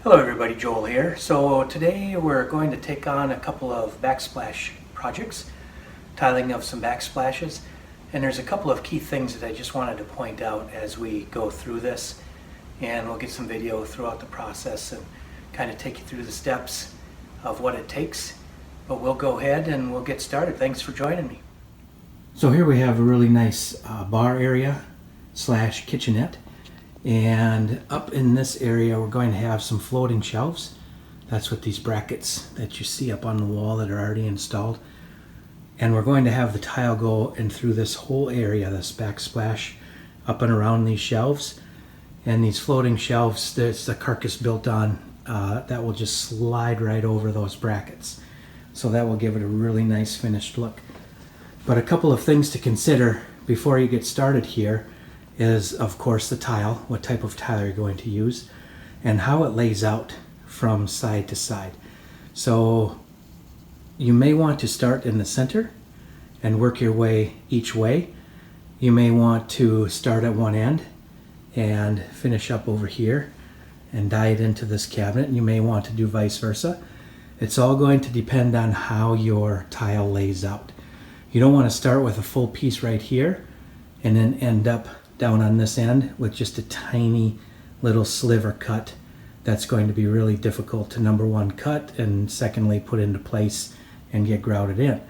Hello everybody, Joel here. So today we're going to take on a couple of backsplash projects, tiling of some backsplashes, and there's a couple of key things that I just wanted to point out as we go through this, and we'll get some video throughout the process and kind of take you through the steps of what it takes. But we'll go ahead and we'll get started. Thanks for joining me. So here we have a really nice bar area slash kitchenette. And up in this area we're going to have some floating shelves. That's what these brackets that you see up on the wall that are already installed. And we're going to have the tile go in through this whole area, this backsplash, up and around these shelves. And these floating shelves, there's the carcass built on that will just slide right over those brackets. So that will give it a really nice finished look. But a couple of things to consider before you get started here is, of course, the tile, what type of tile you're going to use, and how it lays out from side to side. So you may want to start in the center and work your way each way. You may want to start at one end and finish up over here and die it into this cabinet. You may want to do vice versa. It's all going to depend on how your tile lays out. You don't want to start with a full piece right here and then end up down on this end with just a tiny little sliver cut. That's going to be really difficult to, number one, cut, and secondly, put into place and get grouted in.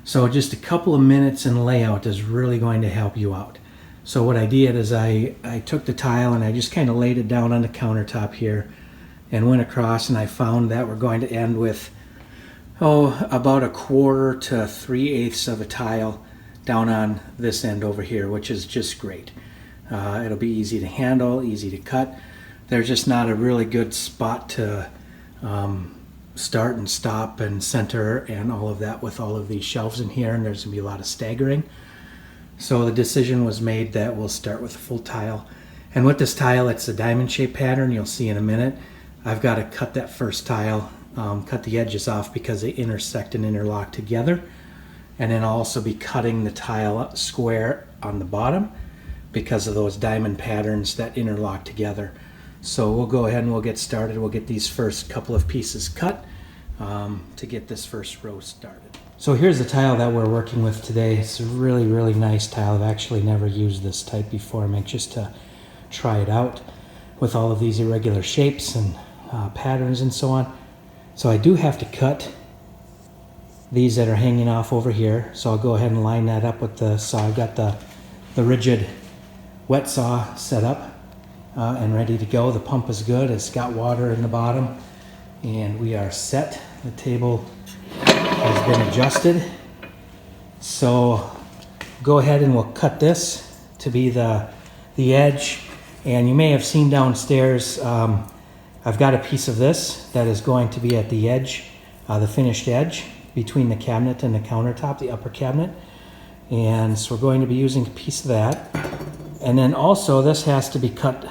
So just a couple of minutes in layout is really going to help you out. So what I did is I took the tile and I just kind of laid it down on the countertop here and went across, and I found that we're going to end with about 1/4 to 3/8 of a tile down on this end over here, which is just great. It'll be easy to handle, easy to cut. There's just not a really good spot to start and stop and center and all of that with all of these shelves in here, and there's going to be a lot of staggering. So the decision was made that we'll start with a full tile. And with this tile, it's a diamond shape pattern, you'll see in a minute. I've got to cut that first tile, cut the edges off because they intersect and interlock together. And then I'll also be cutting the tile square on the bottom because of those diamond patterns that interlock together. So we'll go ahead and we'll get started. We'll get these first couple of pieces cut to get this first row started. So here's the tile that we're working with today. It's a really, really nice tile. I've actually never used this type before. I'm anxious to try it out with all of these irregular shapes and patterns and so on. So I do have to cut these that are hanging off over here. So I'll go ahead and line that up with the saw. I've got the rigid wet saw set up and ready to go. The pump is good. It's got water in the bottom and we are set. The table has been adjusted. So go ahead and we'll cut this to be the edge. And you may have seen downstairs, I've got a piece of this that is going to be at the edge, the finished edge between the cabinet and the countertop, the upper cabinet. And so we're going to be using a piece of that. And then also this has to be cut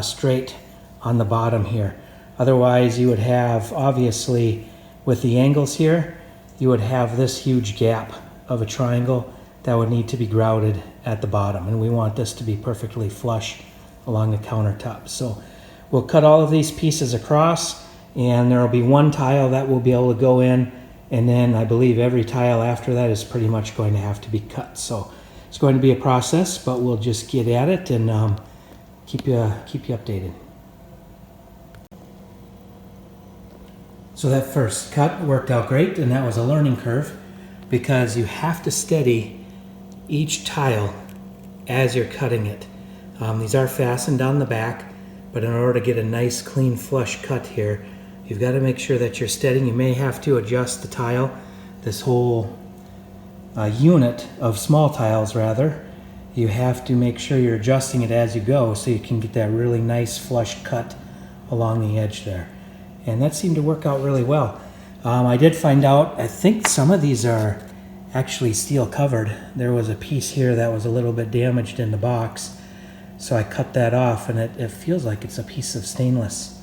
straight on the bottom here. Otherwise you would have, obviously with the angles here, you would have this huge gap of a triangle that would need to be grouted at the bottom. And we want this to be perfectly flush along the countertop. So we'll cut all of these pieces across, and there will be one tile that will be able to go in, and then I believe every tile after that is pretty much going to have to be cut. So it's going to be a process, but we'll just get at it and keep you updated. So that first cut worked out great, and that was a learning curve because you have to steady each tile as you're cutting it. These are fastened on the back, but in order to get a nice clean flush cut here, you've got to make sure that you're steadying. You may have to adjust the tile, this whole unit of small tiles rather. You have to make sure you're adjusting it as you go so you can get that really nice flush cut along the edge there. And that seemed to work out really well. I did find out, I think some of these are actually steel covered. There was a piece here that was a little bit damaged in the box. So I cut that off, and it feels like it's a piece of stainless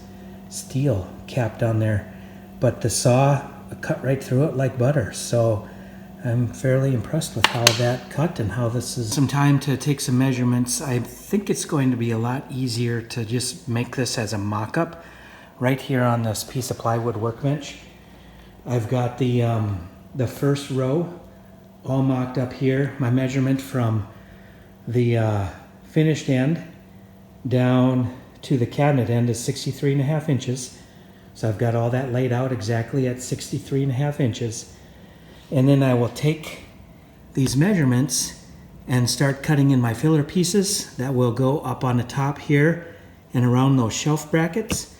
steel capped on there. But the saw cut right through it like butter. So I'm fairly impressed with how that cut and how this is. Some time to take some measurements. I think it's going to be a lot easier to just make this as a mock-up right here on this piece of plywood workbench. I've got the first row all mocked up here. My measurement from the finished end down to the cabinet end is 63.5 inches. So I've got all that laid out exactly at 63.5 inches. And then I will take these measurements and start cutting in my filler pieces that will go up on the top here and around those shelf brackets.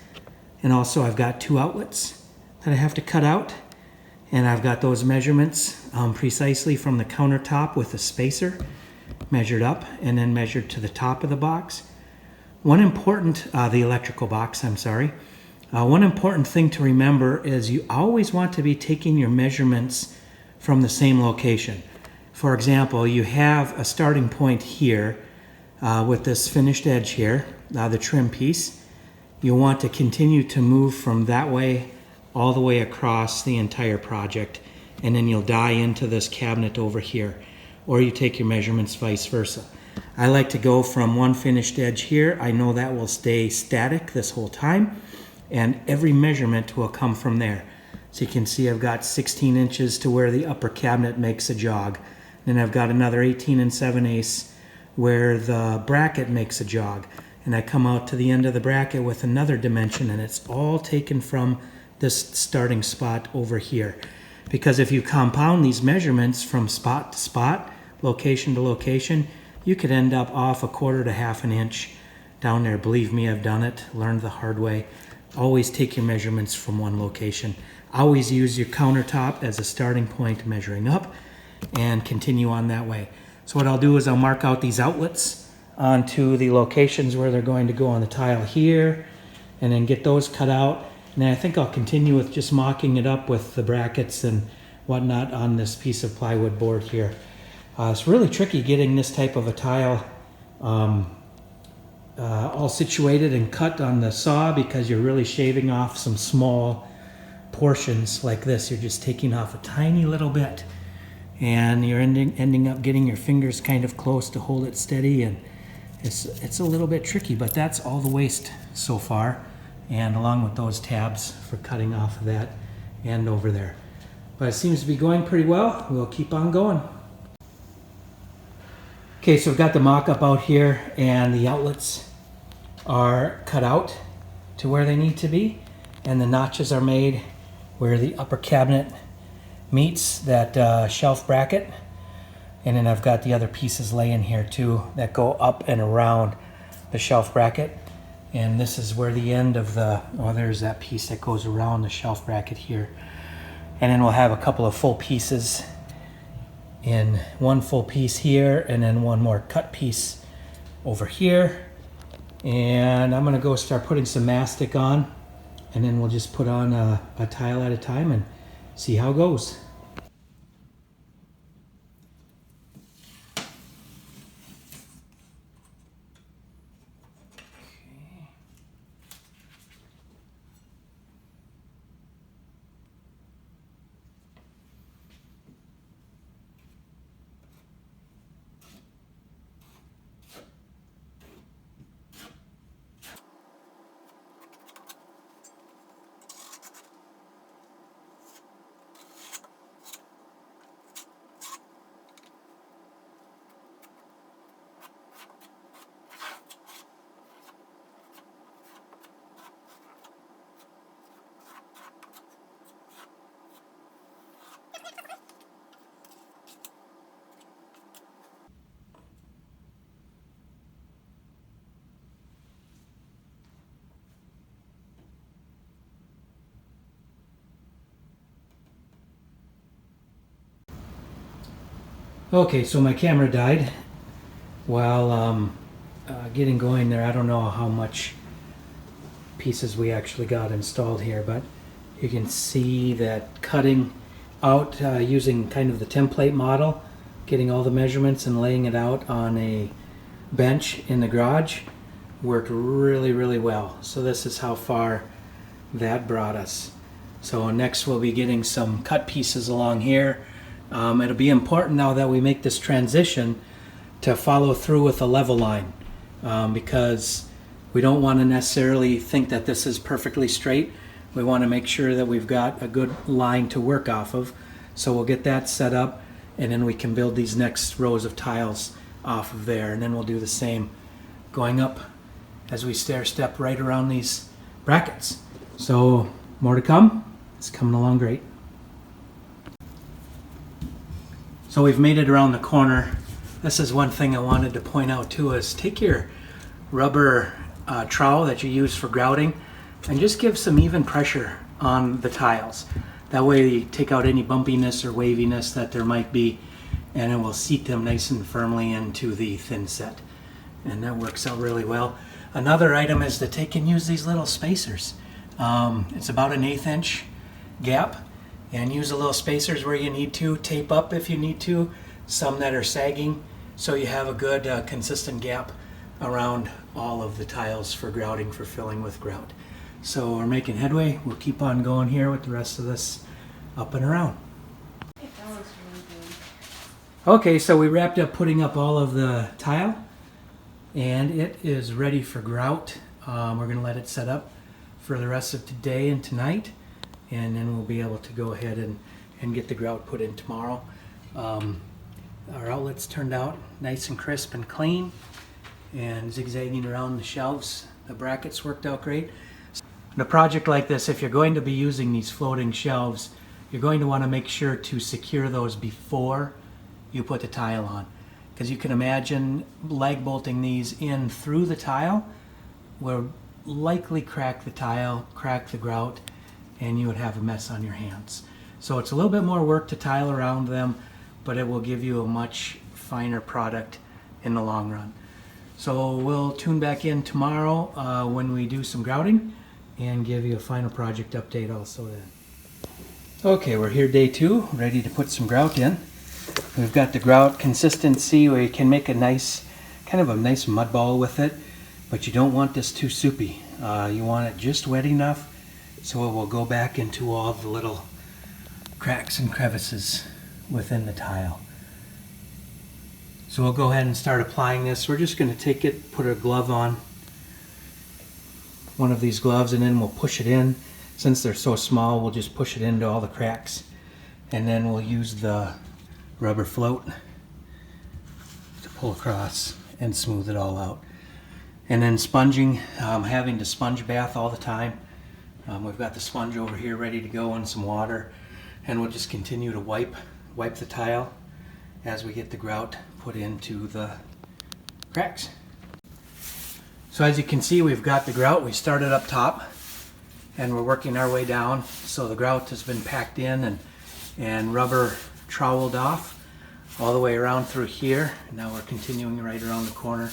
And also I've got 2 outlets that I have to cut out. And I've got those measurements precisely from the countertop with a spacer measured up and then measured to the top of the box. The electrical box, I'm sorry. One important thing to remember is you always want to be taking your measurements from the same location. For example, you have a starting point here with this finished edge here, the trim piece. You'll want to continue to move from that way all the way across the entire project, and then you'll die into this cabinet over here, or you take your measurements vice versa. I like to go from one finished edge here. I know that will stay static this whole time, and every measurement will come from there. So you can see I've got 16 inches to where the upper cabinet makes a jog. Then I've got another 18 7/8 where the bracket makes a jog. And I come out to the end of the bracket with another dimension, and it's all taken from this starting spot over here. Because if you compound these measurements from spot to spot, location to location, you could end up off 1/4 to 1/2 inch down there. Believe me, I've done it, learned the hard way. Always take your measurements from one location. Always use your countertop as a starting point measuring up and continue on that way. So what I'll do is I'll mark out these outlets onto the locations where they're going to go on the tile here, and then get those cut out. And then I think I'll continue with just mocking it up with the brackets and whatnot on this piece of plywood board here. It's really tricky getting this type of a tile all situated and cut on the saw, because you're really shaving off some small portions like this. You're just taking off a tiny little bit, and you're ending up getting your fingers kind of close to hold it steady, and it's a little bit tricky, but that's all the waste so far, and along with those tabs for cutting off of that end over there. But it seems to be going pretty well. We'll keep on going. Okay, so I've got the mock-up out here, and the outlets are cut out to where they need to be, and the notches are made where the upper cabinet meets that shelf bracket. And then I've got the other pieces laying here too that go up and around the shelf bracket. And this is where the end of there's that piece that goes around the shelf bracket here. And then we'll have a couple of full pieces, in one full piece here, and then one more cut piece over here. And I'm gonna go start putting some mastic on, and then we'll just put on a tile at a time and see how it goes. Okay, so my camera died while getting going there. I don't know how much pieces we actually got installed here, but you can see that cutting out using kind of the template model, getting all the measurements and laying it out on a bench in the garage worked really well. So this is how far that brought us. So next we'll be getting some cut pieces along here. It'll be important now that we make this transition to follow through with a level line, because We don't want to necessarily think that this is perfectly straight. We want to make sure that we've got a good line to work off of. So we'll get that set up, and then we can build these next rows of tiles off of there, and then we'll do the same going up as we stair step right around these brackets. So more to come. It's coming along great. So we've made it around the corner. This is one thing I wanted to point out too, is take your rubber trowel that you use for grouting and just give some even pressure on the tiles. That way you take out any bumpiness or waviness that there might be, and it will seat them nice and firmly into the thin set. And that works out really well. Another item is to take and use these little spacers. It's about an 1/8 inch gap, and use the little spacers where you need to, tape up if you need to, some that are sagging, so you have a good consistent gap around all of the tiles for grouting, for filling with grout. So we're making headway. We'll keep on going here with the rest of this up and around. Okay, so we wrapped up putting up all of the tile, and it is ready for grout. We're going to let it set up for the rest of today and tonight, and then we'll be able to go ahead and get the grout put in tomorrow. Our outlets turned out nice and crisp and clean, and zigzagging around the shelves. The brackets worked out great. In a project like this, if you're going to be using these floating shelves, you're going to want to make sure to secure those before you put the tile on, because you can imagine lag bolting these in through the tile will likely crack the tile, crack the grout, and you would have a mess on your hands. So it's a little bit more work to tile around them, but it will give you a much finer product in the long run. So we'll tune back in tomorrow when we do some grouting and give you a final project update also then. Okay, we're here day 2, ready to put some grout in. We've got the grout consistency where you can make a nice, kind of a nice mud ball with it, but you don't want this too soupy. You want it just wet enough so it will go back into all the little cracks and crevices within the tile. So we'll go ahead and start applying this. We're just going to take it, put a glove on, one of these gloves, and then we'll push it in. Since they're so small, we'll just push it into all the cracks, and then we'll use the rubber float to pull across and smooth it all out. And then sponging, having to sponge bath all the time. We've got the sponge over here ready to go and some water, and we'll just continue to wipe the tile as we get the grout put into the cracks. So as you can see, we've got the grout. We started up top and we're working our way down. So the grout has been packed in and rubber troweled off all the way around through here. And now we're continuing right around the corner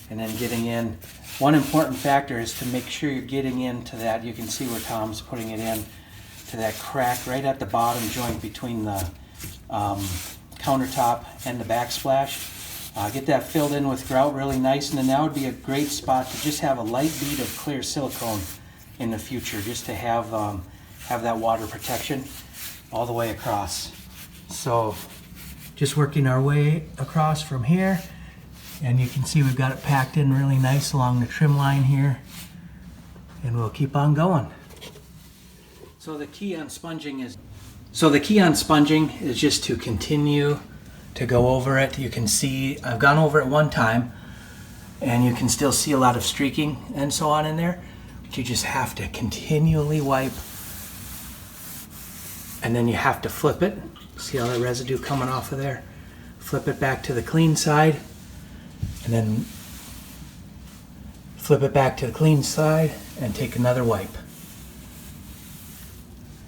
and then getting in. One important factor is to make sure you're getting into that. You can see where Tom's putting it in to that crack right at the bottom joint between the countertop and the backsplash. Get that filled in with grout really nice, and then that would be a great spot to just have a light bead of clear silicone in the future, just to have that water protection all the way across. So just working our way across from here, and you can see we've got it packed in really nice along the trim line here, and we'll keep on going. So the key on sponging is just to continue to go over it. You can see I've gone over it one time and you can still see a lot of streaking and so on in there, but you just have to continually wipe, and then you have to flip it. See all that residue coming off of there? Flip it back to the clean side, and then flip it back to the clean side and take another wipe.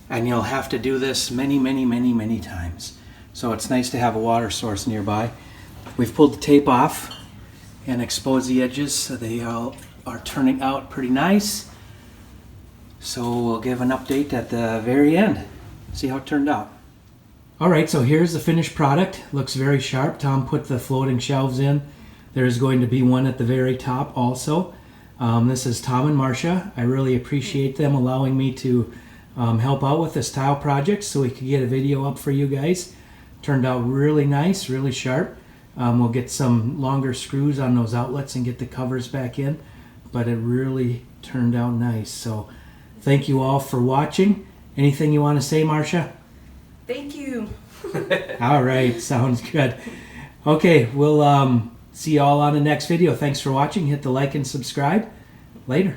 And you'll have to do this many times. So it's nice to have a water source nearby. We've pulled the tape off and exposed the edges so they all are turning out pretty nice. So we'll give an update at the very end. See how it turned out. Alright, so here's the finished product. Looks very sharp. Tom put the floating shelves in. There's going to be one at the very top also. This is Tom and Marcia. I really appreciate them allowing me to help out with this tile project so we could get a video up for you guys. Turned out really nice, really sharp. We'll get some longer screws on those outlets and get the covers back in. but it really turned out nice. So thank you all for watching. Anything you want to say, Marcia? Thank you. All right, sounds good. Okay, we'll see you all on the next video. Thanks for watching. Hit the like and subscribe. Later.